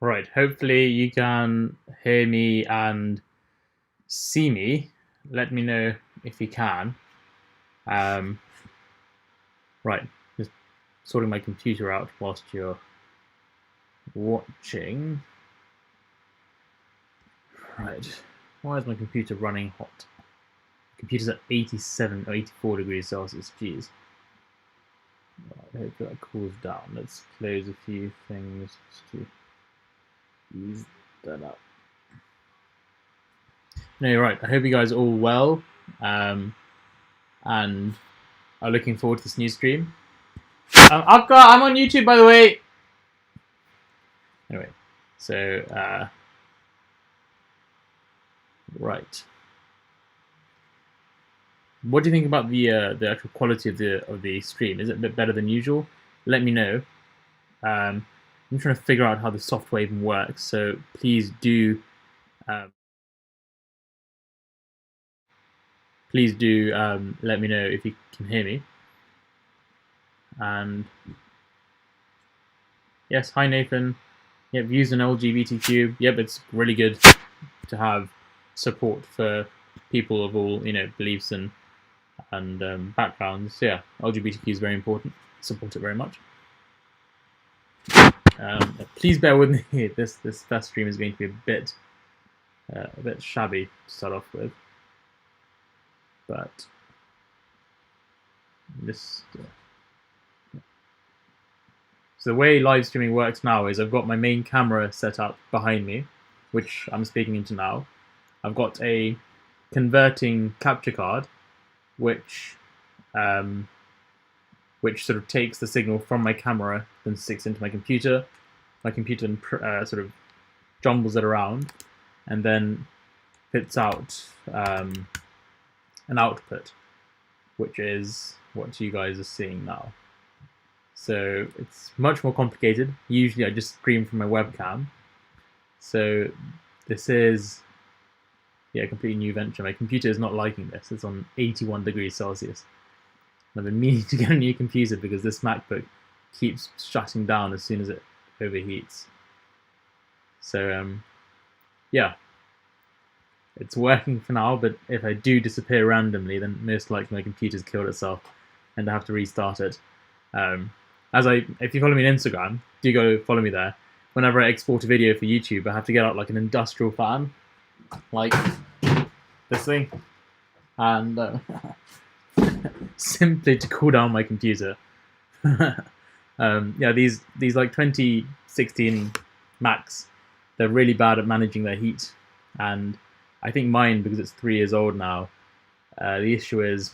Right, hopefully you can hear me and see me. Let me know if you can. Um, right, just sorting my computer out whilst you're watching. Right, why is my computer running hot? Computer's at 87 or 84 degrees Celsius, jeez. Right, hopefully that cools down. Let's close a few things just to ease that up. No, right, I hope you guys are all well and are looking forward to this new stream. I'm on YouTube, by the way. Anyway, so right. What do you think about the actual quality of the stream? Is it a bit better than usual? Let me know. I'm trying to figure out how the software even works, so please do let me know if you can hear me. And yes, hi Nathan. Yep, views on LGBTQ. Yep, it's really good to have support for people of all beliefs and backgrounds. So yeah, LGBTQ is very important. Support it very much. Please bear with me. This first stream is going to be a bit shabby to start off with, but this. So the way live streaming works now is I've got my main camera set up behind me, which I'm speaking into now. I've got a converting capture card, which sort of takes the signal from my camera and sticks into my computer. My computer sort of jumbles it around, and then spits out an output, which is what you guys are seeing now. So it's much more complicated. Usually I just stream from my webcam. So this is a completely new venture. My computer is not liking this. It's on 81 degrees Celsius. I've been meaning to get a new computer because this MacBook keeps shutting down as soon as it overheats. So yeah, it's working for now, but if I do disappear randomly, then most likely my computer's killed itself and I have to restart it. If you follow me on Instagram, do go follow me there. Whenever I export a video for YouTube, I have to get out like an industrial fan, like this thing, and simply to cool down my computer. Yeah, these like 2016 Macs, they're really bad at managing their heat, and I think mine, because it's 3 years old now, the issue is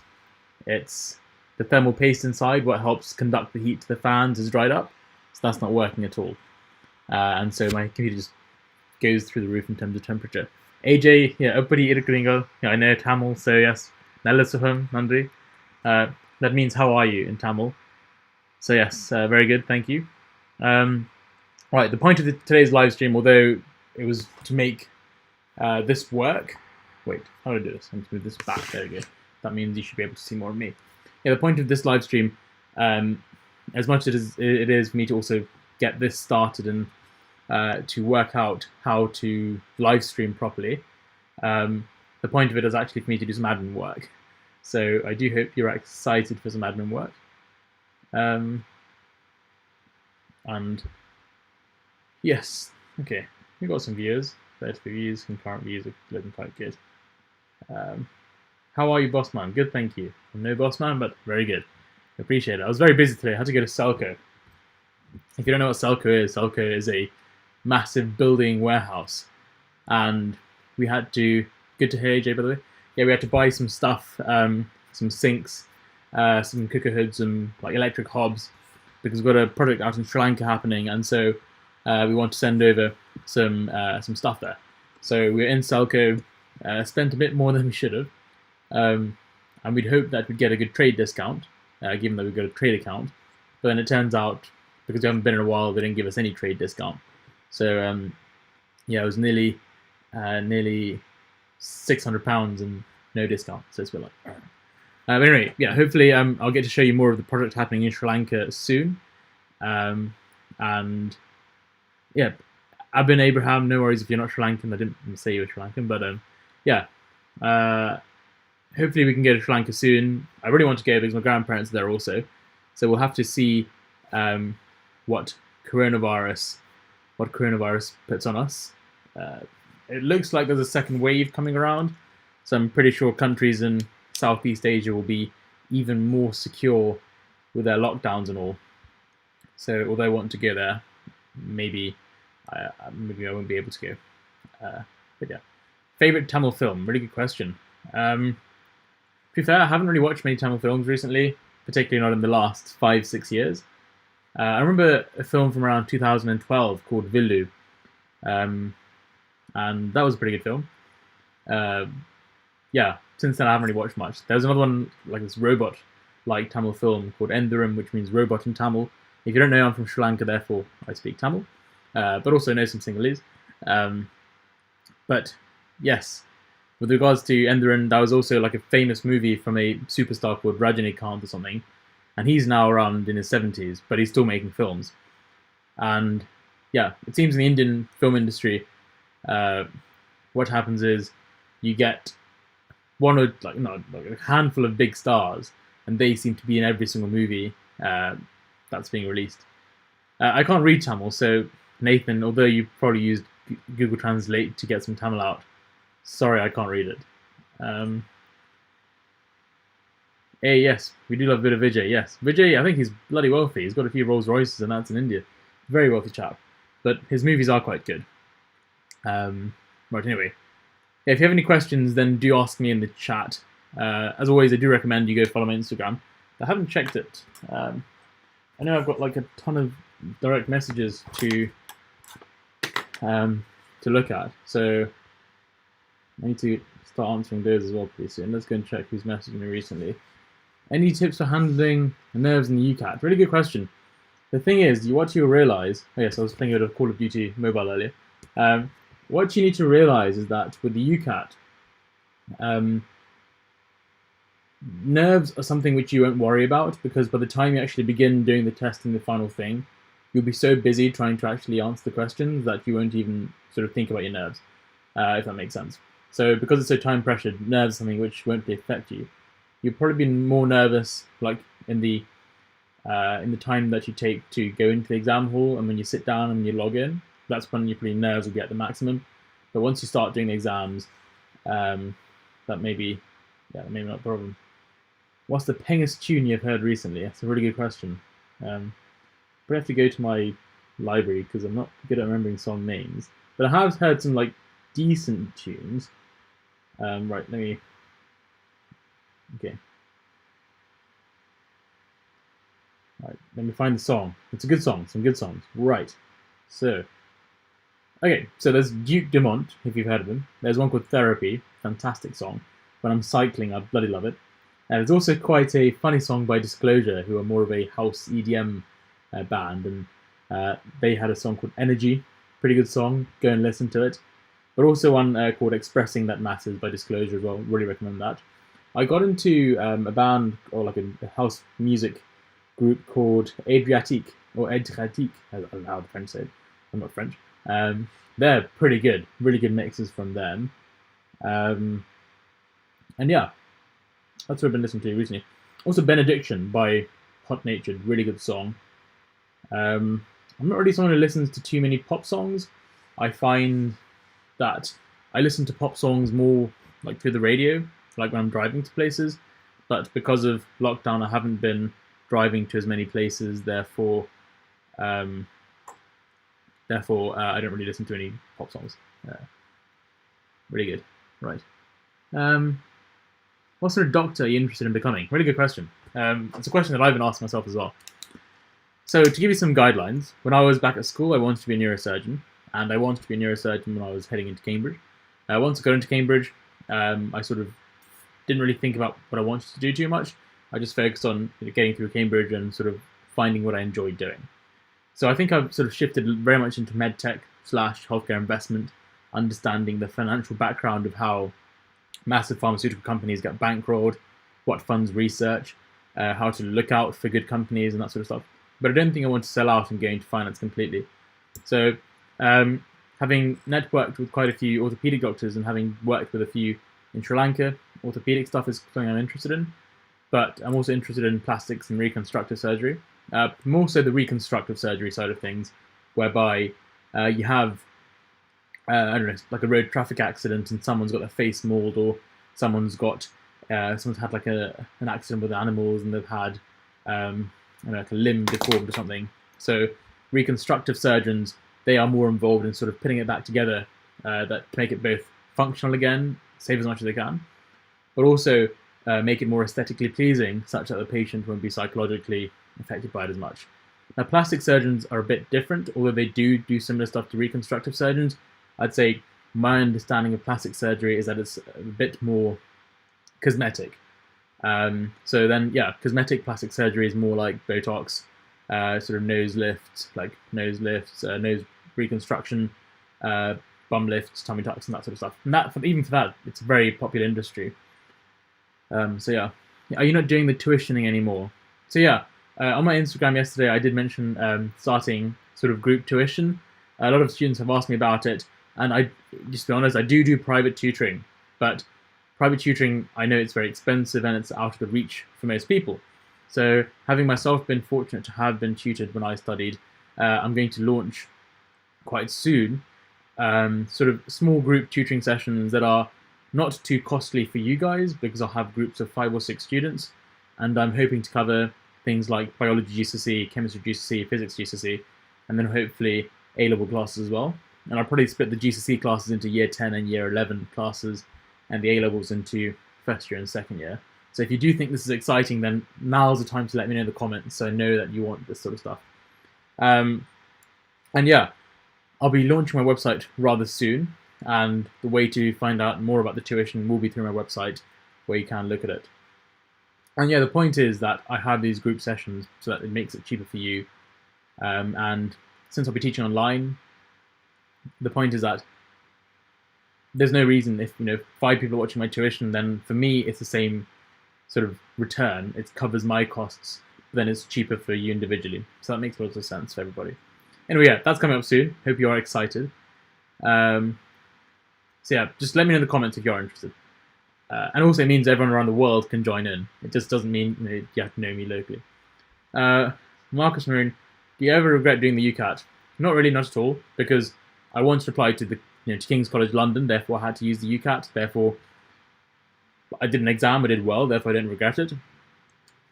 it's the thermal paste inside, what helps conduct the heat to the fans, is dried up, so that's not working at all. And so my computer just goes through the roof in terms of temperature. AJ, yeah, uppity irkringo. Yeah, I know Tamil, so yes. Nalasuham, Nandri. That means how are you in Tamil. So yes, very good, thank you. Right, the point of today's live stream, although it was to make this work. Wait, how do I do this? I'm going to move this back. There we go. That means you should be able to see more of me. Yeah, the point of this live stream, as much as it is for me to also get this started and to work out how to live stream properly, the point of it is actually for me to do some admin work. So I do hope you're excited for some admin work. And yes, okay, we've got some viewers. 30 views, concurrent views are looking quite good. How are you, Bossman? Good, thank you. I'm no Bossman, but very good. Appreciate it. I was very busy today. I had to go to Selco. If you don't know what Selco is a massive building warehouse. And we had to... Good to hear, AJ, by the way. Yeah, we had to buy some stuff, some sinks, some cooker hoods, and like electric hobs, because we've got a project out in Sri Lanka happening, and so we want to send over some stuff there. So we were in Selco, spent a bit more than we should have, and we'd hoped that we'd get a good trade discount, given that we've got a trade account. But then it turns out, because we haven't been in a while, they didn't give us any trade discount. So yeah, it was nearly £600 and no discount. So it's a bit like. But anyway, yeah, hopefully I'll get to show you more of the project happening in Sri Lanka soon. And yeah, Abin Abraham, no worries if you're not Sri Lankan. I didn't say you were Sri Lankan, but yeah. Hopefully we can go to Sri Lanka soon. I really want to go because my grandparents are there also. So we'll have to see what coronavirus puts on us. It looks like there's a second wave coming around, so I'm pretty sure countries in Southeast Asia will be even more secure with their lockdowns and all. So although I want to go there, maybe I won't be able to go. But yeah, favorite Tamil film? Really good question. To be fair, I haven't really watched many Tamil films recently, particularly not in the last 5-6 years. I remember a film from around 2012 called Villu, and that was a pretty good film. Yeah, since then I haven't really watched much. There's another one, like this robot-like Tamil film called Enduram, which means robot in Tamil. If you don't know, I'm from Sri Lanka, therefore I speak Tamil, but also know some Sinhalese. But yes, with regards to Enduram, that was also like a famous movie from a superstar called Rajinikanth or something, and he's now around in his 70s, but he's still making films. And yeah, it seems in the Indian film industry, what happens is you get one or like a handful of big stars, and they seem to be in every single movie that's being released. I can't read Tamil, so Nathan, although you probably used Google Translate to get some Tamil out, sorry, I can't read it. Hey, yes, we do love a bit of Vijay, yes. Vijay, I think he's bloody wealthy. He's got a few Rolls Royces, and that's in India. Very wealthy chap. But his movies are quite good. Right, anyway. Yeah, if you have any questions, then do ask me in the chat. As always, I do recommend you go follow my Instagram. I haven't checked it. I know I've got like a ton of direct messages to look at, so I need to start answering those as well pretty soon. Let's go and check who's messaged me recently. Any tips for handling nerves in the UCAT? Really good question. The thing is, what you'll realise... Oh yes, I was playing a bit of Call of Duty Mobile earlier. What you need to realise is that with the UCAT, nerves are something which you won't worry about, because by the time you actually begin doing the test and the final thing, you'll be so busy trying to actually answer the questions that you won't even sort of think about your nerves, if that makes sense. So because it's so time pressured, nerves are something which won't really affect you. You'll probably be more nervous like in the time that you take to go into the exam hall, and when you sit down and you log in, that's when your nerves will be at the maximum. But once you start doing the exams, that may be not a problem. What's the pengest tune you've heard recently? That's a really good question. But I have to go to my library because I'm not good at remembering song names. But I have heard some like decent tunes. Right, let me. Okay. Right, let me find the song. It's a good song. Some good songs. Right. So. Okay, so there's Duke Dumont, if you've heard of him. There's one called Therapy. Fantastic song. When I'm cycling, I bloody love it. And there's also quite a funny song by Disclosure, who are more of a house EDM band, and they had a song called Energy. Pretty good song. Go and listen to it. But also one called Expressing That Matters by Disclosure as well. Really recommend that. I got into a band, or like a house music group called Adriatique, or Adriatique, as I don't know how the French say it. I'm not French. They're pretty good. Really good mixes from them. And yeah, that's what I've been listening to recently. Also Benediction by Hot Natured, really good song. I'm not really someone who listens to too many pop songs. I find that I listen to pop songs more like through the radio, like when I'm driving to places. But because of lockdown, I haven't been driving to as many places. Therefore, I don't really listen to any pop songs. Really good. Right. What sort of doctor are you interested in becoming? Really good question. It's a question that I've been asking myself as well. So to give you some guidelines, when I was back at school, I wanted to be a neurosurgeon, and I wanted to be a neurosurgeon when I was heading into Cambridge. Once I got into Cambridge, I sort of didn't really think about what I wanted to do too much. I just focused on getting through Cambridge and sort of finding what I enjoyed doing. So I think I've sort of shifted very much into medtech / healthcare investment, understanding the financial background of how massive pharmaceutical companies get bankrolled, what funds research, how to look out for good companies and that sort of stuff. But I don't think I want to sell out and go into finance completely. So having networked with quite a few orthopedic doctors and having worked with a few in Sri Lanka, orthopedic stuff is something I'm interested in. But I'm also interested in plastics and reconstructive surgery. More so the reconstructive surgery side of things, whereby you have, I don't know, like a road traffic accident and someone's got their face mauled, or someone's had like an accident with animals and they've had like a limb deformed or something. So reconstructive surgeons, they are more involved in sort of putting it back together, that make it both functional again, save as much as they can, but also make it more aesthetically pleasing, such that the patient won't be psychologically affected by it as much. Now, plastic surgeons are a bit different, although they do similar stuff to reconstructive surgeons. I'd say my understanding of plastic surgery is that it's a bit more cosmetic. So then, yeah, cosmetic plastic surgery is more like Botox, sort of nose lifts, nose reconstruction, bum lifts, tummy tucks, and that sort of stuff. And that, even for that, it's a very popular industry. So yeah, are you not doing the tuitioning anymore? So yeah, on my Instagram yesterday, I did mention starting sort of group tuition. A lot of students have asked me about it, and I, just to be honest, I do private tutoring, but private tutoring, I know it's very expensive and it's out of the reach for most people. So having myself been fortunate to have been tutored when I studied, I'm going to launch quite soon sort of small group tutoring sessions that are not too costly for you guys, because I'll have groups of 5 or 6 students, and I'm hoping to cover things like biology GCSE, chemistry GCSE, physics GCSE, and then hopefully A-level classes as well. And I'll probably split the GCSE classes into year 10 and year 11 classes, and the A-levels into first year and second year. So if you do think this is exciting, then now's the time to let me know in the comments, so I know that you want this sort of stuff. And yeah, I'll be launching my website rather soon, and the way to find out more about the tuition will be through my website, where you can look at it. And yeah, the point is that I have these group sessions so that it makes it cheaper for you. And since I'll be teaching online, the point is that there's no reason, if 5 people are watching my tuition, then for me it's the same sort of return. It covers my costs, but then it's cheaper for you individually. So that makes lots of sense for everybody. Anyway, yeah, that's coming up soon. Hope you are excited. So yeah, just let me know in the comments if you're interested. And also it means everyone around the world can join in. It just doesn't mean you have to know me locally. Marcus Maroon, do you ever regret doing the UCAT? Not really, not at all, because I wanted to apply to the to King's College London, therefore I had to use the UCAT, therefore I did an exam, I did well, therefore I didn't regret it.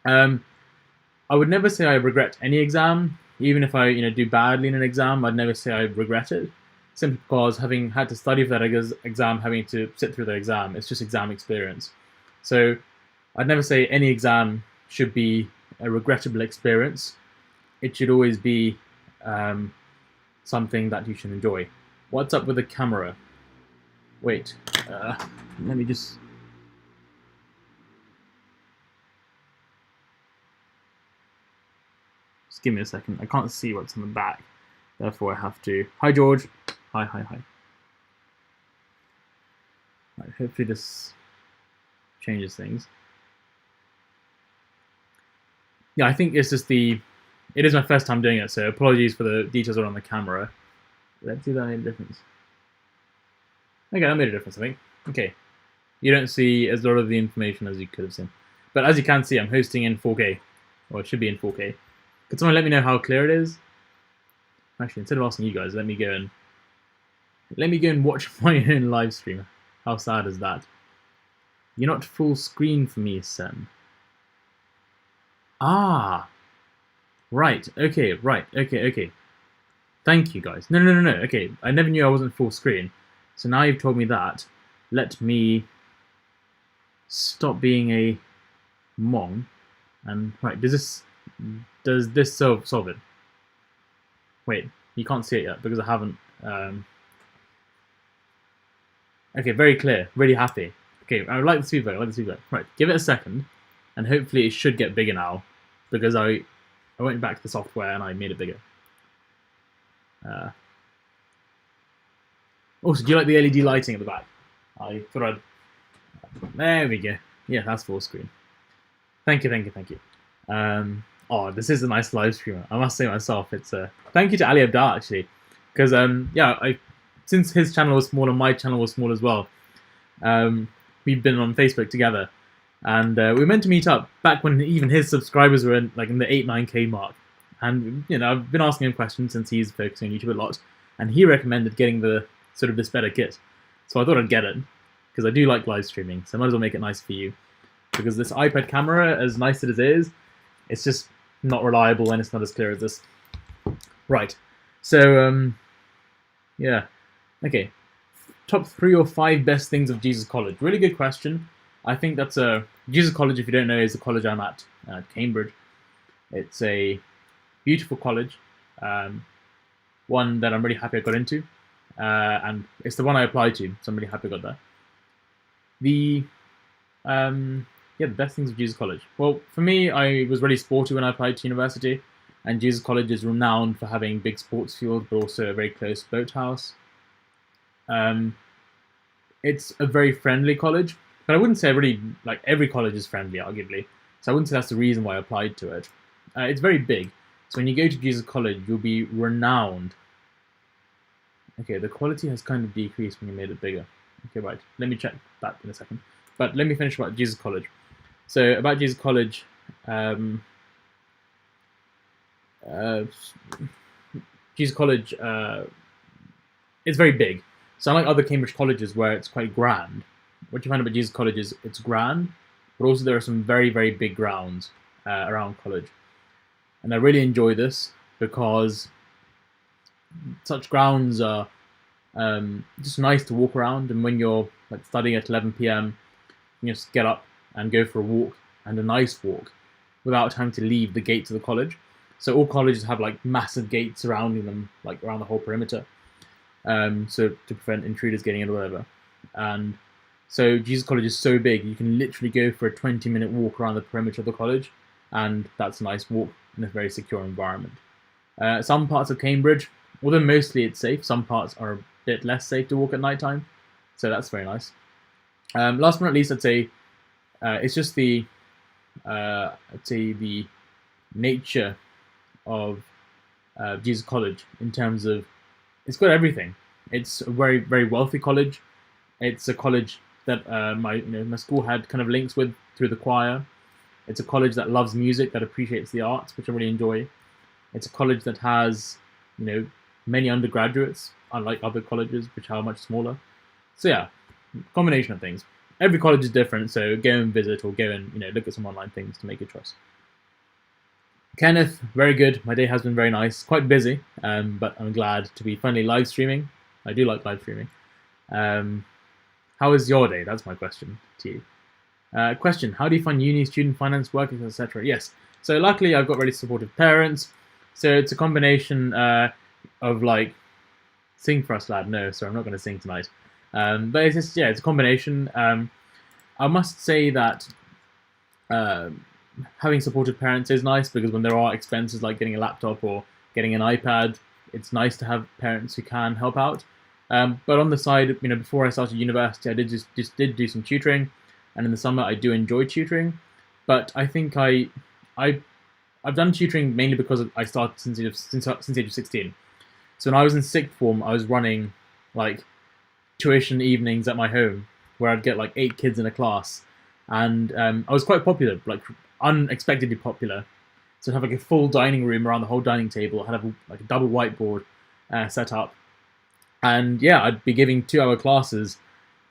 I would never say I regret any exam. Even if I do badly in an exam, I'd never say I regret it, simply because having had to study for that exam, having to sit through the exam, it's just exam experience. So I'd never say any exam should be a regrettable experience. It should always be something that you should enjoy. What's up with the camera? Wait, let me just... Just give me a second. I can't see what's on the back, therefore I have to... Hi, George. Hi. Right, hopefully this changes things. Yeah, I think it's just it is my first time doing it, so apologies for the details on the camera. Let's see if that made a difference. Okay, that made a difference, I think. Okay. You don't see as lot of the information as you could have seen. But as you can see, I'm hosting in 4K. Or it should be in 4K. Could someone let me know how clear it is? Actually, instead of asking you guys, let me go and watch my own live stream. How sad is that? You're not full screen for me, Sen. Ah! Right, okay, okay. Thank you, guys. No. Okay, I never knew I wasn't full screen. So now you've told me that. Let me stop being a mong. And, right, does this solve it? Wait, you can't see it yet because I haven't... Okay, very clear. Really happy. Okay, I like this feedback. Right, give it a second. And hopefully it should get bigger now. Because I went back to the software and I made it bigger. Also, do you like the LED lighting at the back? I thought I'd... There we go. Yeah, that's full screen. Thank you. Oh, this is a nice live stream. I must say myself, it's thank you to Ali Abdal actually, because yeah, since his channel was small and my channel was small as well, we've been on Facebook together, and we were meant to meet up back when even his subscribers were in the 8-9K mark. And I've been asking him questions since he's focusing on YouTube a lot, and he recommended getting the sort of this better kit. So I thought I'd get it because I do like live streaming, so I might as well make it nice for you. Because this iPad camera, as nice as it is, it's just not reliable and it's not as clear as this. Right. So yeah. Okay. Top 3 or 5 best things of Jesus College. Really good question. I think that's Jesus College, if you don't know, is the college I'm at Cambridge. It's a beautiful college, one that I'm really happy I got into, and it's the one I applied to, so I'm really happy I got there. The best things of Jesus College. Well, for me, I was really sporty when I applied to university, and Jesus College is renowned for having big sports field, but also a very close boathouse. It's a very friendly college, but I wouldn't say every college is friendly, arguably. So I wouldn't say that's the reason why I applied to it. It's very big. So when you go to Jesus College, you'll be renowned. Okay, the quality has kind of decreased when you made it bigger. Okay, right. Let me check that in a second. But let me finish about Jesus College. So about Jesus College, Jesus College is very big. So unlike other Cambridge colleges where it's quite grand, what you find about Jesus College is it's grand, but also there are some very, very big grounds around college. And I really enjoy this because such grounds are just nice to walk around. And when you're studying at 11 p.m, you can just get up and go for a walk, and a nice walk, without having to leave the gates of the college. So all colleges have massive gates surrounding them, around the whole perimeter, so to prevent intruders getting in or whatever. And so Jesus College is so big, you can literally go for a 20-minute walk around the perimeter of the college, and that's a nice walk in a very secure environment. Some parts of Cambridge, although mostly it's safe, some parts are a bit less safe to walk at night time, so that's very nice. Last but not least, I'd say it's just the nature of Jesus College in terms of it's got everything. It's a very, very wealthy college. It's a college that my school had kind of links with through the choir. It's a college that loves music, that appreciates the arts, which I really enjoy. It's a college that has many undergraduates, unlike other colleges which are much smaller. So yeah, combination of things. Every college is different, so go and visit or go and look at some online things to make your choice. Kenneth, very good. My day has been very nice. Quite busy, but I'm glad to be finally live streaming. I do like live streaming. How is your day? That's my question to you. Question, how do you find uni, student finance, work, etc.? Yes, so luckily I've got really supportive parents. So it's a combination of sing for us, lad. No, sorry, I'm not going to sing tonight. But it's just, it's a combination. I must say that having supportive parents is nice, because when there are expenses like getting a laptop or getting an iPad, it's nice to have parents who can help out. But on the side, before I started university, I did just do some tutoring, and in the summer I do enjoy tutoring. But I think I've done tutoring mainly because I started since age of 16. So when I was in sixth form, I was running tuition evenings at my home, where I'd get 8 kids in a class, and I was quite popular, unexpectedly popular. So I'd have a full dining room around the whole dining table. I'd have a double whiteboard set up, and yeah, I'd be giving 2-hour classes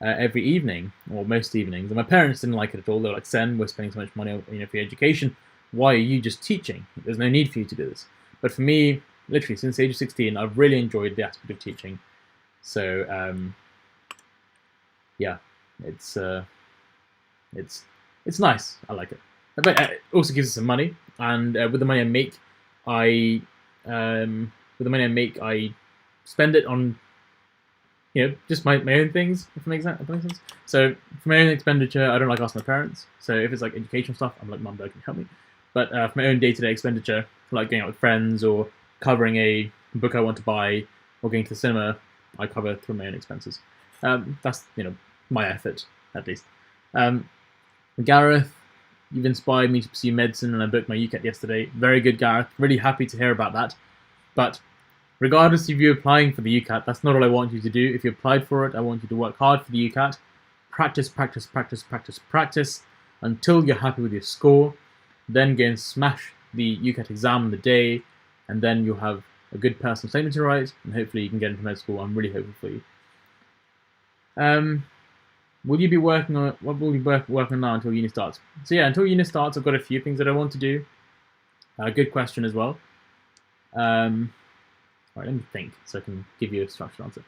every evening, or most evenings. And my parents didn't like it at all. They were like, "Sen, we're spending so much money for your education. Why are you just teaching? There's no need for you to do this." But for me, literally since the age of 16, I've really enjoyed the aspect of teaching. So yeah, it's nice. I like it. But it also gives us some money, and with the money I make, I spend it on just my own things. If that makes sense. So for my own expenditure, I don't asking my parents. So if it's education stuff, I'm like, "Mum, Dad, can you help me?" But for my own day-to-day expenditure, like going out with friends or covering a book I want to buy or going to the cinema, I cover through my own expenses. That's my effort, at least. Gareth, you've inspired me to pursue medicine, and I booked my UCAT yesterday. Very good, Gareth. Really happy to hear about that. But Regardless of you applying for the UCAT, that's not all I want you to do. If you applied for it, I want you to work hard for the UCAT. Practice, practice, practice, practice, practice until you're happy with your score. Then go and smash the UCAT exam on the day, and then you'll have a good personal statement to write, and hopefully you can get into med school. I'm really hopeful for you. Will you be working on what will you be working on now until uni starts? So yeah, until uni starts, I've got a few things that I want to do. Good question as well. All right, let me think so I can give you a structured answer.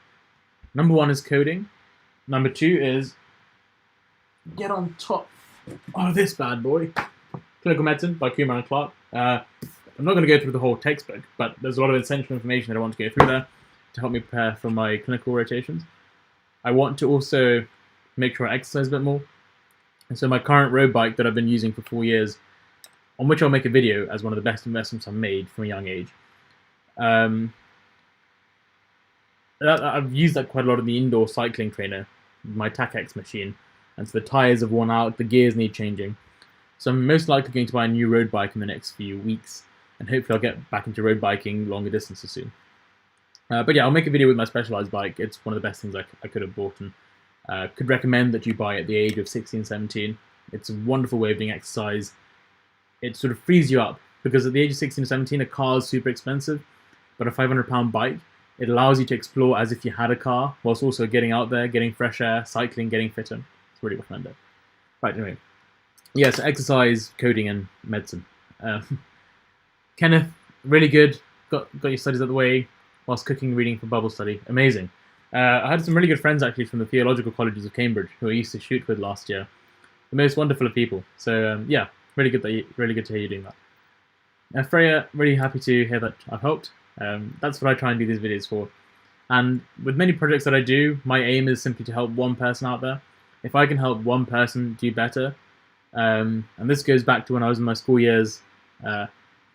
Number 1 is coding. Number 2 is get on top of this bad boy, Clinical Medicine by Kumar and Clark. I'm not going to go through the whole textbook, but there's a lot of essential information that I want to go through there to help me prepare for my clinical rotations. I want to also make sure I exercise a bit more. And so my current road bike that I've been using for 4 years, on which I'll make a video as one of the best investments I've made from a young age. I've used that quite a lot in the indoor cycling trainer, my TACX machine, and so the tyres have worn out, the gears need changing. So I'm most likely going to buy a new road bike in the next few weeks, and hopefully I'll get back into road biking longer distances soon. But yeah, I'll make a video with my Specialized bike. It's one of the best things I could have bought, and could recommend that you buy at the age of 16, 17. It's a wonderful way of doing exercise. It sort of frees you up, because at the age of 16 or 17, a car is super expensive, but a £500 bike, it allows you to explore as if you had a car, whilst also getting out there, getting fresh air, cycling, getting fitter. It's really recommended. Right, anyway. Yeah, so exercise, coding, and medicine. Kenneth, really good. Got your studies out of the way whilst cooking and reading for Bible study. Amazing. I had some really good friends, actually, from the theological colleges of Cambridge, who I used to shoot with last year. The most wonderful of people. So, yeah, really good to hear you doing that. Freya, really happy to hear that I've helped. That's what I try and do these videos for. And with many projects that I do, my aim is simply to help one person out there. If I can help one person do better, and this goes back to when I was in my school years,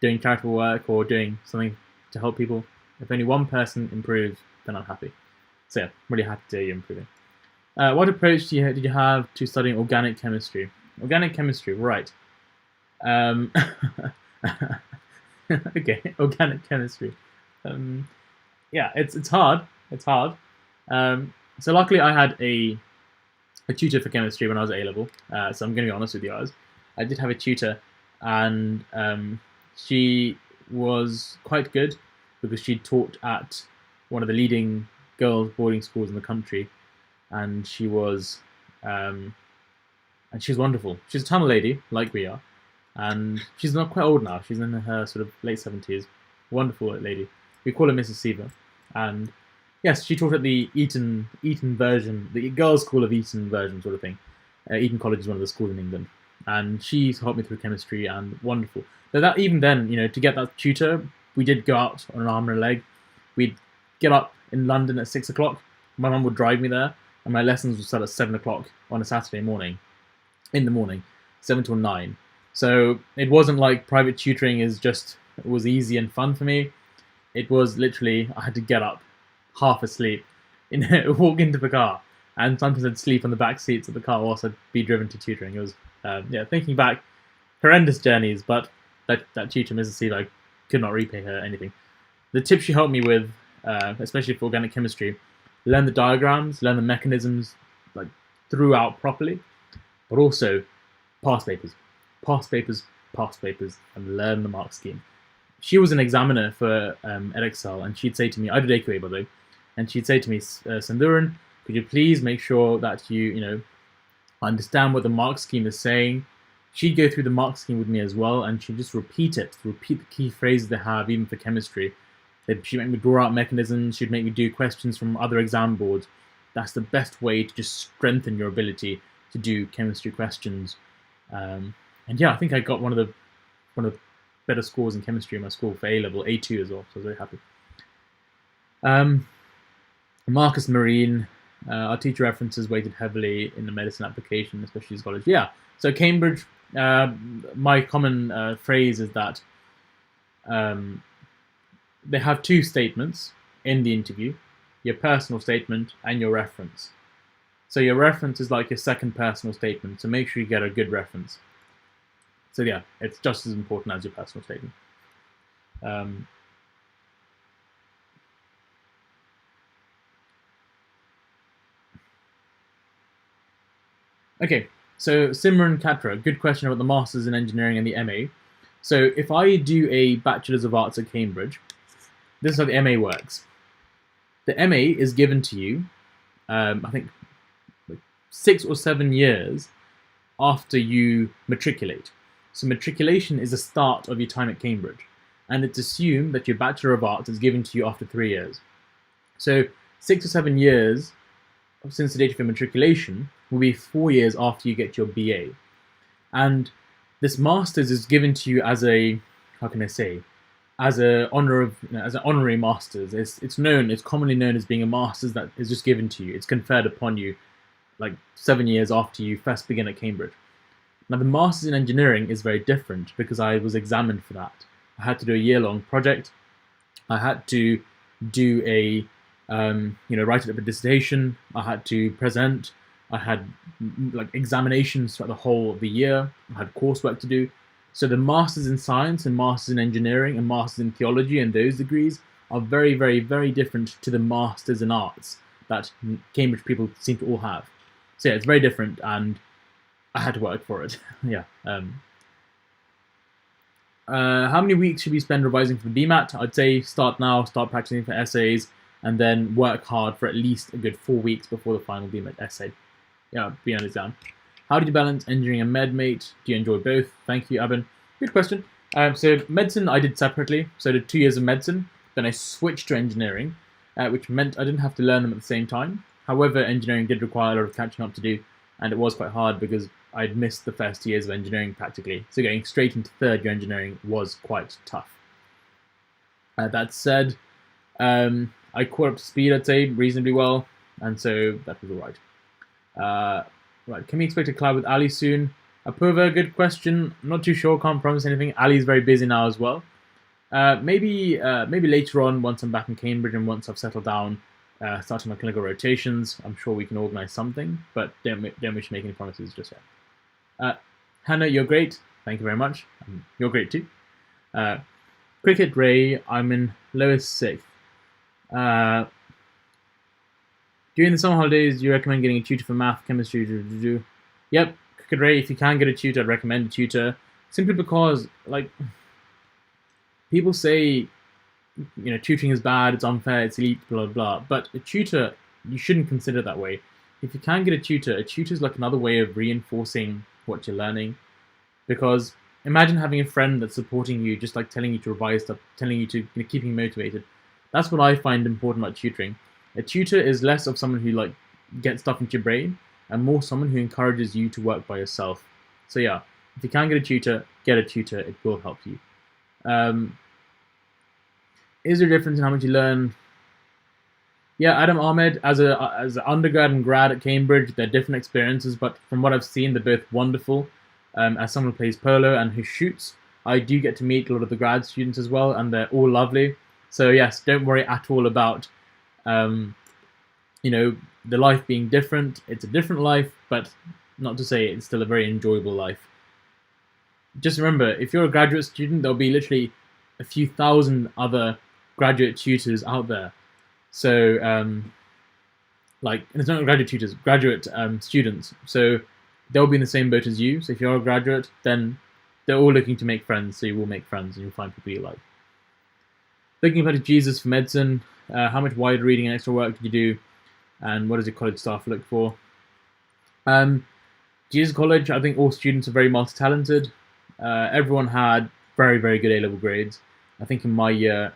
doing charitable work or doing something to help people. If only one person improves, then I'm happy. So yeah, really happy to hear you improving. What approach did you have to studying organic chemistry? Organic chemistry, right. Okay, organic chemistry. Yeah, it's hard. It's hard. So luckily I had a tutor for chemistry when I was at A-level. So I'm going to be honest with you guys. I did have a tutor, and she was quite good because she taught at one of the leading girls' boarding schools in the country, and she was wonderful. She's a Tamil lady, like we are, and she's not quite old now. She's in her sort of late 70s. Wonderful lady. We call her Mrs. Seaver, and yes, she taught at the Eton version, the girls' school of Eton version sort of thing. Eton College is one of the schools in England, and she helped me through chemistry, and wonderful. But that even then, to get that tutor, we did go out on an arm and a leg. We'd get up in London at 6 o'clock. My mum would drive me there, and my lessons would start at 7 o'clock on a Saturday morning, in the morning, 7 till 9. So it wasn't like private tutoring was easy and fun for me. It was literally, I had to get up, half asleep, walk into the car, and sometimes I'd sleep on the back seats of the car whilst I'd be driven to tutoring. It was, thinking back, horrendous journeys, but that tutor, Mrs. Seaver, I could not repay her anything. The tips she helped me with, especially for organic chemistry, learn the diagrams, learn the mechanisms throughout properly, but also pass papers, and learn the mark scheme. She was an examiner for Edexcel, and she'd say to me, I did AQA by the way, and she'd say to me, Sandhuran, could you please make sure that you understand what the mark scheme is saying. She'd go through the mark scheme with me as well, and she'd just repeat the key phrases they have, even for chemistry. She'd make me draw out mechanisms, she'd make me do questions from other exam boards. That's the best way to just strengthen your ability to do chemistry questions. And yeah, I think I got one of the better scores in chemistry in my school for A-level, A2 as well, so I was very happy. Marcus Marine, our teacher references weighted heavily in the medicine application, especially his college. Yeah, so Cambridge, my common phrase is that they have two statements in the interview, your personal statement and your reference. So your reference is like your second personal statement, so make sure you get a good reference. So yeah, it's just as important as your personal statement. Okay, so Simran Katra, good question about the Masters in Engineering and the MA. So if I do a Bachelor's of Arts at Cambridge, this is how the MA works. The MA is given to you, I think, like 6 or 7 years after you matriculate. So matriculation is the start of your time at Cambridge, and it's assumed that your Bachelor of Arts is given to you after 3 years. So 6 or 7 years since the date of your matriculation will be 4 years after you get your BA. And this Masters is given to you as a, how can I say, as a honor of, as an honorary Masters. It's commonly known as being a Masters that is just given to you. It's conferred upon you like 7 years after you first begin at Cambridge. Now the Masters in Engineering is very different because I was examined for that. I had to do a year-long project. I had to do a write up a dissertation. I had to present. I had like examinations throughout the whole of the year. I had coursework to do. So the Masters in Science and Masters in Engineering and Masters in Theology and those degrees are very, very, very different to the Masters in Arts that Cambridge people seem to all have. So yeah, it's very different, and I had to work for it. Yeah. How many weeks should we spend revising for the BMAT? I'd say start now, start practicing for essays, and then work hard for at least a good 4 weeks before the final BMAT essay. Yeah, BMAT exam. How did you balance engineering and med, mate? Do you enjoy both? Thank you, Abin. Good question. So medicine I did separately. So I did 2 years of medicine. Then I switched to engineering, which meant I didn't have to learn them at the same time. However, engineering did require a lot of catching up to do, and it was quite hard because I'd missed the first 2 years of engineering practically. So going straight into third year engineering was quite tough. That said, I caught up to speed, I'd say, reasonably well, and so that was all right. Right, can we expect a collab with Ali soon? Apurva, good question. I'm not too sure, can't promise anything. Ali's very busy now as well. Maybe later on, once I'm back in Cambridge and once I've settled down, starting my clinical rotations, I'm sure we can organise something, but don't wish to make any promises just yet. Hannah, you're great. Thank you very much. You're great too. Cricket Ray, I'm in lowest 6th. During the summer holidays, do you recommend getting a tutor for math, chemistry? Yep, Cricket Ray, if you can get a tutor, I'd recommend a tutor. Simply because, like, people say, tutoring is bad, it's unfair, it's elite, blah, blah, blah. But a tutor, you shouldn't consider it that way. If you can get a tutor is like another way of reinforcing what you're learning. Because imagine having a friend that's supporting you, just like telling you to revise stuff, telling you to keeping you motivated. That's what I find important about tutoring. A tutor is less of someone who like gets stuff into your brain and more someone who encourages you to work by yourself. So yeah, if you can get a tutor, it will help you. Is there a difference in how much you learn? Yeah, Adam Ahmed, as an undergrad and grad at Cambridge, they're different experiences, but from what I've seen, they're both wonderful. As someone who plays polo and who shoots, I do get to meet a lot of the grad students as well, and they're all lovely. So yes, don't worry at all about, the life being different. It's a different life, but not to say it's still a very enjoyable life. Just remember, if you're a graduate student, there'll be literally a few thousand other graduate tutors out there. So, and it's not graduate tutors, graduate students. So they'll be in the same boat as you. So if you're a graduate, then they're all looking to make friends. So you will make friends and you'll find people you like. Thinking about Jesus for medicine, how much wider reading and extra work did you do? And what does your college staff look for? Jesus College, I think all students are very multi-talented. Everyone had very, very good A-level grades. I think in my year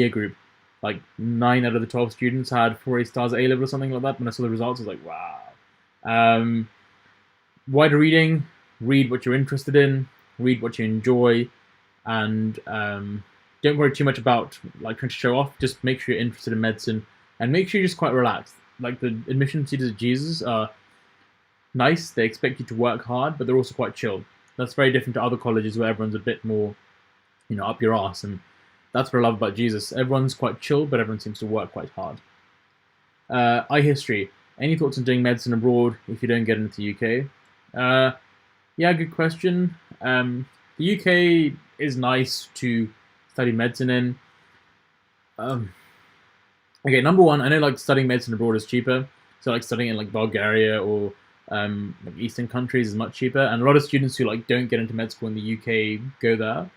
group, like 9 out of the 12 students had 4 A stars at A-level or something like that. When I saw the results, I was like, wow. Wider reading, read what you're interested in, read what you enjoy, and don't worry too much about like trying to show off. Just make sure you're interested in medicine, and make sure you're just quite relaxed. Like the admission procedures at Jesus are nice. They expect you to work hard, but they're also quite chill. That's very different to other colleges where everyone's a bit more, up your ass, and that's what I love about Jesus. Everyone's quite chill, but everyone seems to work quite hard. Eye history. Any thoughts on doing medicine abroad if you don't get into the UK? Yeah, good question. The UK is nice to study medicine in. Okay, number one, I know like studying medicine abroad is cheaper. So like studying in like Bulgaria or Like Eastern countries is much cheaper, and a lot of students who like don't get into med school in the UK go there.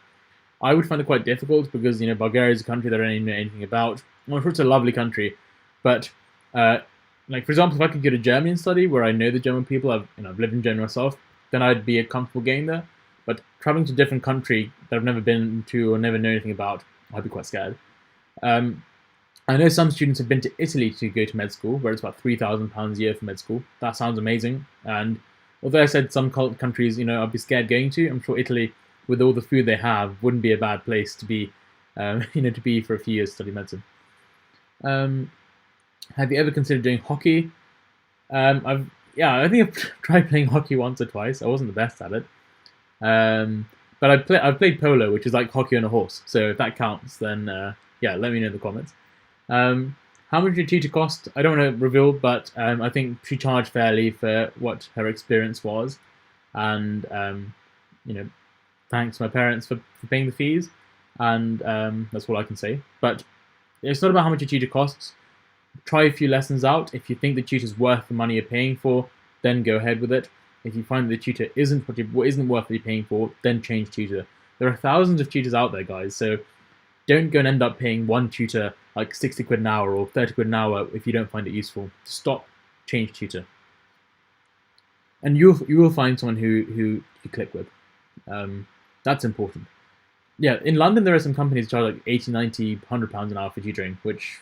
I would find it quite difficult because Bulgaria is a country that I don't know anything about. I'm sure it's a lovely country, but like for example, if I could go to Germany and study where I know the German people, I've lived in Germany myself, then I'd be comfortable getting there. But traveling to a different country that I've never been to or never know anything about, I'd be quite scared. I know some students have been to Italy to go to med school, where it's about £3,000 a year for med school. That sounds amazing. And although I said some countries, I'd be scared going to, I'm sure Italy, with all the food they have, wouldn't be a bad place to be, to be for a few years to study medicine. Have you ever considered doing hockey? I think I've tried playing hockey once or twice. I wasn't the best at it. But I've played polo, which is like hockey on a horse. So if that counts, then let me know in the comments. How much did tutor cost? I don't want to reveal, but I think she charged fairly for what her experience was, and thanks to my parents for paying the fees, and that's all I can say. But it's not about how much a tutor costs. Try a few lessons out. If you think the tutor's worth the money you're paying for, then go ahead with it. If you find that the tutor isn't worth what you're paying for, then change tutor. There are thousands of tutors out there, guys, so don't go and end up paying one tutor like 60 quid an hour or 30 quid an hour if you don't find it useful. Stop, change tutor. And you will find someone who you click with. That's important. Yeah, in London there are some companies that charge like 80, 90, £100 an hour for tutoring, which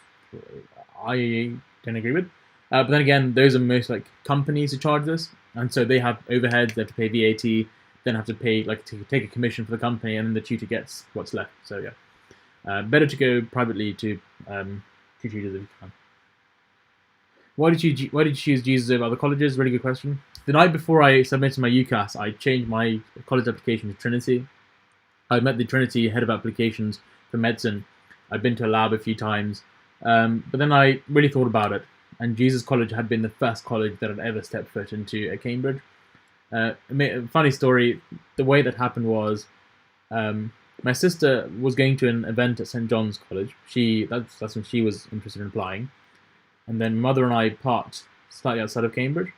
I don't agree with. But then again, those are most like companies who charge this, and so they have overheads, they have to pay VAT, then have to pay to take a commission for the company, and then the tutor gets what's left. So yeah, better to go privately to tutors if you can. Why did you choose Jesus over other colleges? Really good question. The night before I submitted my UCAS, I changed my college application to Trinity. I met the Trinity head of applications for medicine. I'd been to a lab a few times, but then I really thought about it, and Jesus College had been the first college that I'd ever stepped foot into at Cambridge. Funny story, the way that happened was my sister was going to an event at St. John's College. That's when she was interested in applying. And then mother and I parked slightly outside of Cambridge,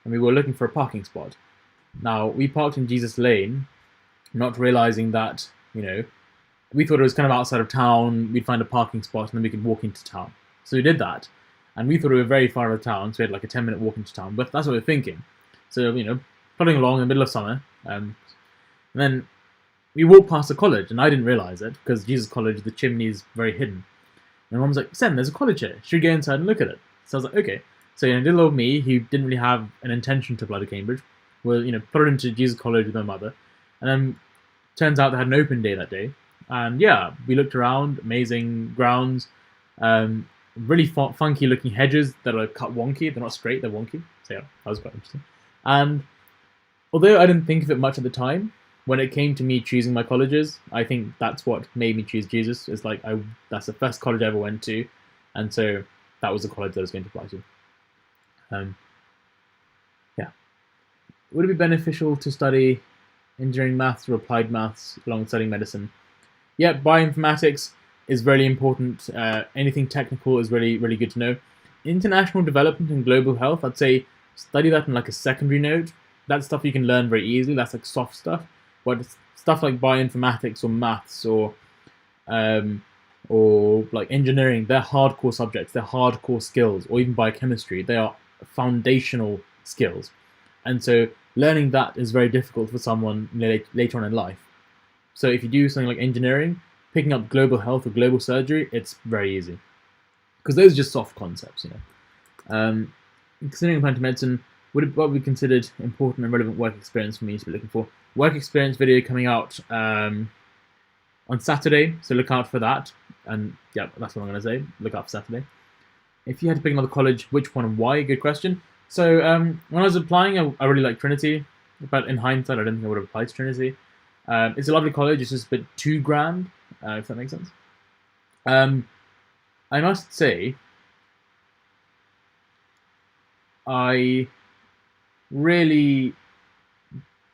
and we were looking for a parking spot. Now, we parked in Jesus Lane, not realizing that, we thought it was kind of outside of town, we'd find a parking spot, and then we could walk into town. So we did that, and we thought we were very far out of town, so we had like a 10-minute walk into town, but that's what we were thinking. So, plodding along in the middle of summer, and then we walked past the college, and I didn't realize it, because Jesus College, the chimney is very hidden. And Mum was like, Sen, there's a college here. Should we go inside and look at it? So I was like, okay. So, little old me, who didn't really have an intention to apply to Cambridge, was, put into Jesus College with my mother. And then, turns out they had an open day that day. And yeah, we looked around, amazing grounds, really funky looking hedges that are cut wonky. They're not straight, they're wonky. So yeah, that was quite interesting. And although I didn't think of it much at the time, when it came to me choosing my colleges, I think that's what made me choose Jesus. It's like that's the first college I ever went to, and so that was the college that I was going to apply to. Yeah. Would it be beneficial to study engineering maths or applied maths along with studying medicine? Yeah, bioinformatics is really important. Anything technical is really, really good to know. International development and global health, I'd say study that in like a secondary note. That's stuff you can learn very easily. That's like soft stuff. But stuff like bioinformatics or maths or like engineering, they're hardcore subjects, they're hardcore skills, or even biochemistry, they are foundational skills. And so learning that is very difficult for someone later on in life. So if you do something like engineering, picking up global health or global surgery, it's very easy. Because those are just soft concepts, Considering applying to medicine, what would be considered important and relevant work experience for me to be looking for? Work experience video coming out on Saturday, so look out for that. And yeah, that's what I'm going to say. Look out for Saturday. If you had to pick another college, which one and why? Good question. So when I was applying, I really liked Trinity, but in hindsight, I don't think I would have applied to Trinity. It's a lovely college. It's just a bit too grand, if that makes sense. I must say, I really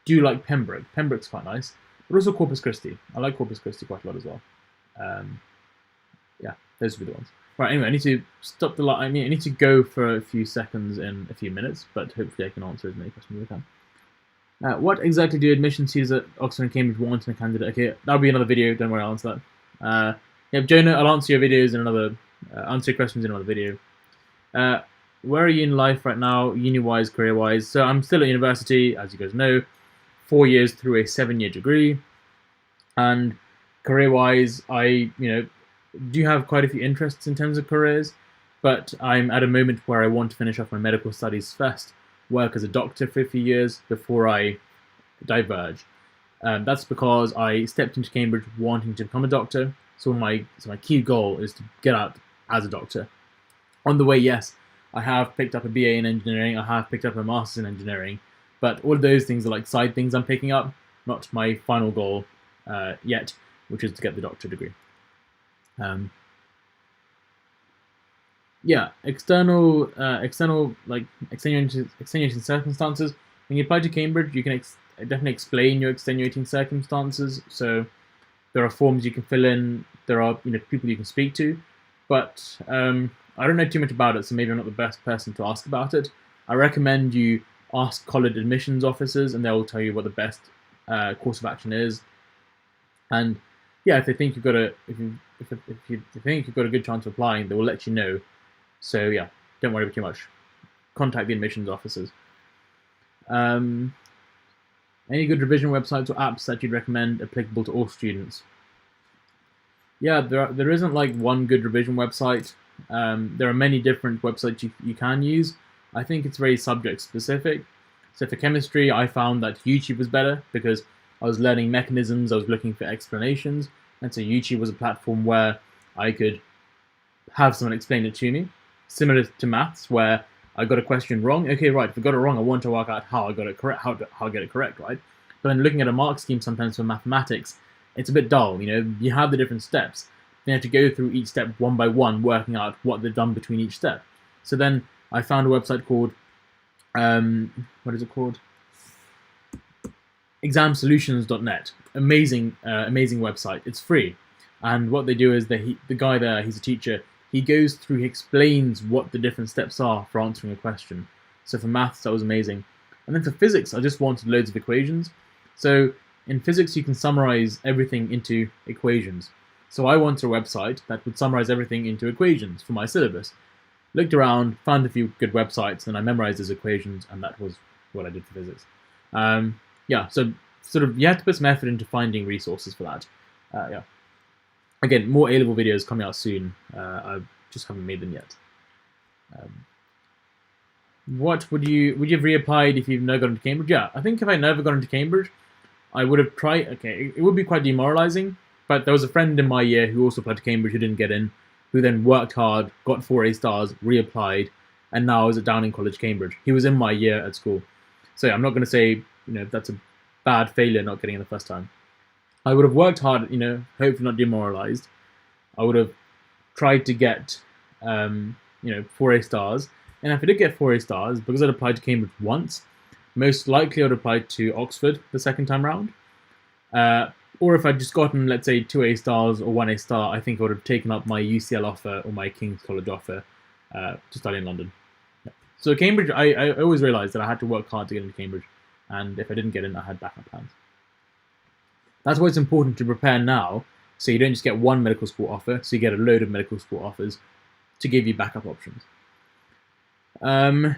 do like Pembroke. Pembroke's quite nice, but also Corpus Christi. I like Corpus Christi quite a lot as well. Yeah, those would be the ones. Right, anyway, I need to stop the live. I need to go for a few seconds in a few minutes, but hopefully I can answer as many questions as I can. What exactly do admissions teachers at Oxford and Cambridge want in a candidate? Okay, that'll be another video. Don't worry, I'll answer that. Yeah, Jonah, I'll answer your videos in another. Answer your questions in another video. Where are you in life right now, uni-wise, career-wise? So I'm still at university, as you guys know, 4 years through a 7-year degree, and career-wise, I do have quite a few interests in terms of careers, but I'm at a moment where I want to finish off my medical studies first, work as a doctor for a few years before I diverge. That's because I stepped into Cambridge wanting to become a doctor, so my key goal is to get out as a doctor. On the way, yes, I have picked up a BA in engineering, I have picked up a master's in engineering, but all of those things are like side things I'm picking up, not my final goal yet, which is to get the doctorate degree. Yeah, external like extenuating circumstances. When you apply to Cambridge, you can definitely explain your extenuating circumstances. So there are forms you can fill in. There are people you can speak to, but I don't know too much about it, so maybe I'm not the best person to ask about it. I recommend you ask college admissions officers, and they'll tell you what the best course of action is. And yeah, if they think you've got if you think you've got a good chance of applying, they will let you know. So yeah, don't worry too much. Contact the admissions officers. Any good revision websites or apps that you'd recommend applicable to all students? Yeah, there isn't like one good revision website. There are many different websites you can use. I think it's very subject specific. So for chemistry, I found that YouTube was better because I was learning mechanisms, I was looking for explanations, and so YouTube was a platform where I could have someone explain it to me. Similar to maths, where I got a question wrong. Okay, right, if I got it wrong, I want to work out how I got it correct, how I get it correct, right? But then looking at a mark scheme sometimes for mathematics, it's a bit dull. You have the different steps. You have to go through each step one by one, working out what they've done between each step. So then I found a website called, what is it called? Examsolutions.net. Amazing website. It's free. And what they do is the guy there, he's a teacher, he goes through, he explains what the different steps are for answering a question. So for maths, that was amazing. And then for physics, I just wanted loads of equations. So in physics, you can summarize everything into equations. So I wanted a website that would summarize everything into equations for my syllabus. Looked around, found a few good websites, and I memorized those equations, and that was what I did for physics. Yeah, so sort of you have to put some effort into finding resources for that. Yeah. Again, more A-level videos coming out soon. I just haven't made them yet. What would you have reapplied if you've never got into Cambridge? Yeah, I think if I never got into Cambridge, I would have tried. Okay, it would be quite demoralizing. But there was a friend in my year who also applied to Cambridge who didn't get in, who then worked hard, got 4 A stars, reapplied, and now is at Downing College, Cambridge. He was in my year at school. So yeah, I'm not going to say that's a bad failure not getting in the first time. I would have worked hard, hopefully not demoralized. I would have tried to get 4 A stars. And if I did get 4 A stars, because I'd applied to Cambridge once, most likely I'd apply to Oxford the second time round. Or if I'd just gotten, let's say, 2 A stars or 1 A star, I think I would have taken up my UCL offer or my King's College offer to study in London. Yeah. So Cambridge, I always realised that I had to work hard to get into Cambridge. And if I didn't get in, I had backup plans. That's why it's important to prepare now, so you don't just get one medical school offer, so you get a load of medical school offers to give you backup options. No,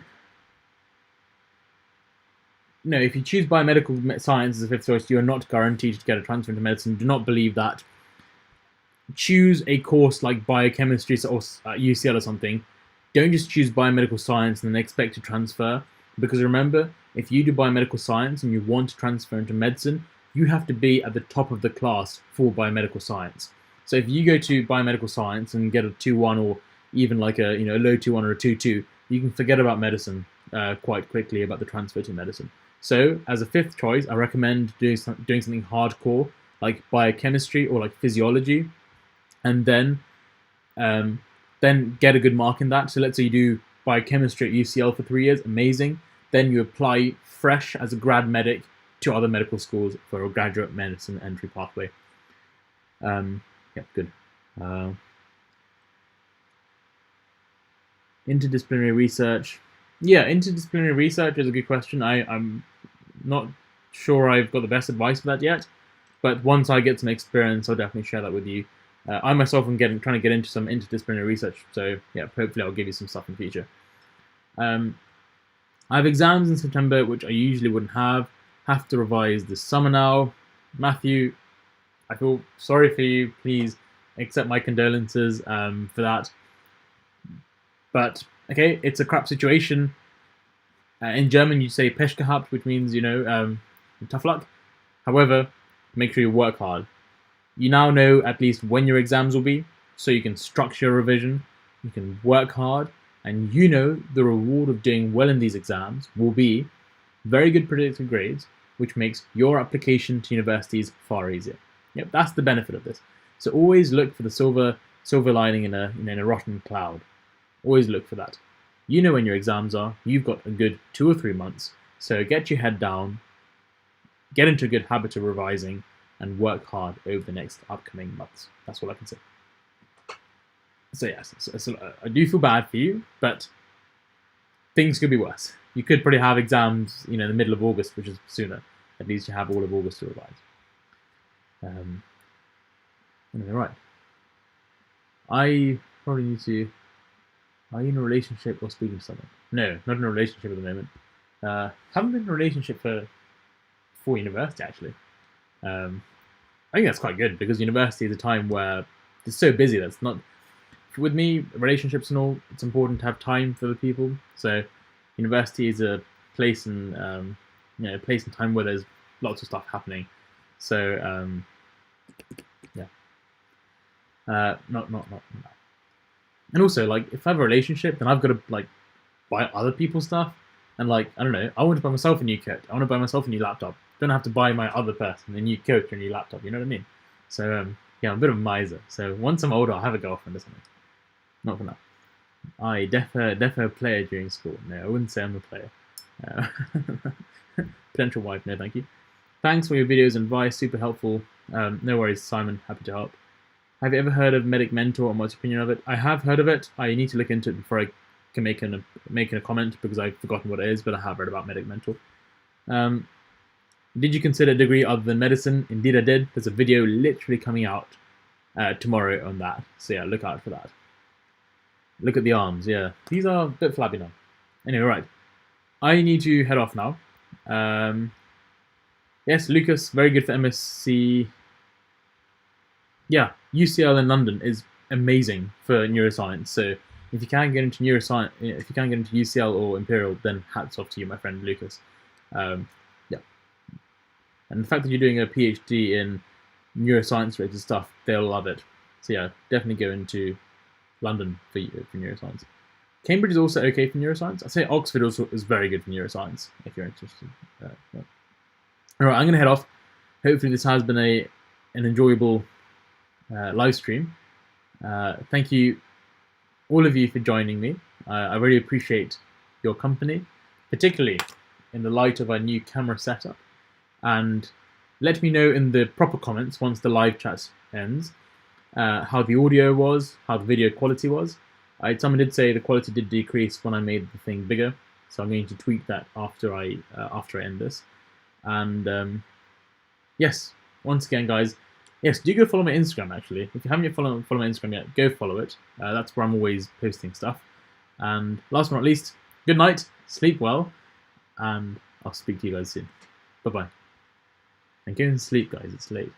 if you choose biomedical science as a 5th choice, you are not guaranteed to get a transfer into medicine. Do not believe that. Choose a course like biochemistry or UCL or something. Don't just choose biomedical science and then expect to transfer. Because remember, if you do biomedical science and you want to transfer into medicine, you have to be at the top of the class for biomedical science. So if you go to biomedical science and get a 2-1 or even like a low 2-1 or a 2-2, you can forget about medicine quite quickly, about the transfer to medicine. So as a 5th choice, I recommend doing something hardcore like biochemistry or like physiology, and then get a good mark in that. So let's say you do biochemistry at UCL for 3 years, amazing. Then you apply fresh as a grad medic to other medical schools for a graduate medicine entry pathway. Yeah, good. Interdisciplinary research. Yeah, interdisciplinary research is a good question. I'm not sure I've got the best advice for that yet, but once I get some experience, I'll definitely share that with you. I myself am trying to get into some interdisciplinary research, so yeah, hopefully I'll give you some stuff in the future. I have exams in September, which I usually wouldn't have. Have to revise this summer now. Matthew, I feel sorry for you. Please accept my condolences for that. But okay, it's a crap situation. In German, you say Pech gehabt, which means, you know, tough luck. However, make sure you work hard. You now know at least when your exams will be, so you can structure your revision, you can work hard, and you know the reward of doing well in these exams will be very good predicted grades, which makes your application to universities far easier. Yep, that's the benefit of this. So always look for the silver lining in a rotten cloud. Always look for that. You know when your exams are, you've got a good 2 or 3 months, so get your head down, get into a good habit of revising, and work hard over the next upcoming months. That's all I can say. So yes, I do feel bad for you, but things could be worse. You could probably have exams, you know, in the middle of August, which is sooner. At least you have all of August to revise. Anyway, right. I probably need to. Are you in a relationship or speaking to someone? No, not in a relationship at the moment. Haven't been in a relationship before university, actually. I think that's quite good because university is a time where it's so busy that's not. With me, relationships and all, it's important to have time for the people. So, university is a place and place and time where there's lots of stuff happening. So, yeah. Not. And also, like, if I have a relationship, then I've got to like buy other people's stuff. And like, I don't know, I want to buy myself a new coat. I want to buy myself a new laptop. Don't have to buy my other person a new coat or a new laptop. You know what I mean? So yeah, I'm a bit of a miser. So once I'm older, I'll have a girlfriend or something. Not for now. I defo player during school. No, I wouldn't say I'm a player. Potential wife. No, thank you. Thanks for your videos and advice. Super helpful. No worries, Simon. Happy to help. Have you ever heard of Medic Mentor and what's your opinion of it? I have heard of it. I need to look into it before I can make a comment because I've forgotten what it is, but I have read about Medic Mentor. Did you consider a degree other than medicine? Indeed I did. There's a video literally coming out tomorrow on that. So yeah, look out for that. Look at the arms, yeah. These are a bit flabby now. Anyway, right. I need to head off now. Yes, Lucas, very good for MSc. Yeah, UCL in London is amazing for neuroscience. So if you can get into neuroscience, if you can get into UCL or Imperial, then hats off to you, my friend Lucas. Yeah. And the fact that you're doing a PhD in neuroscience-related stuff, they'll love it. So yeah, definitely go into London for neuroscience. Cambridge is also okay for neuroscience. I'd say Oxford also is very good for neuroscience, if you're interested. Yeah. All right, I'm going to head off. Hopefully this has been an enjoyable live stream. Thank you, all of you, for joining me. I really appreciate your company, particularly in the light of our new camera setup. And let me know in the proper comments once the live chat ends how the audio was, how the video quality was. Someone did say the quality did decrease when I made the thing bigger, so I'm going to tweak that after I end this. And yes, once again, guys, yes, do go follow my Instagram. Actually, if you haven't yet follow my Instagram yet, go follow it. That's where I'm always posting stuff. And last but not least, good night, sleep well, and I'll speak to you guys soon. Bye bye. And go and sleep, guys. It's late.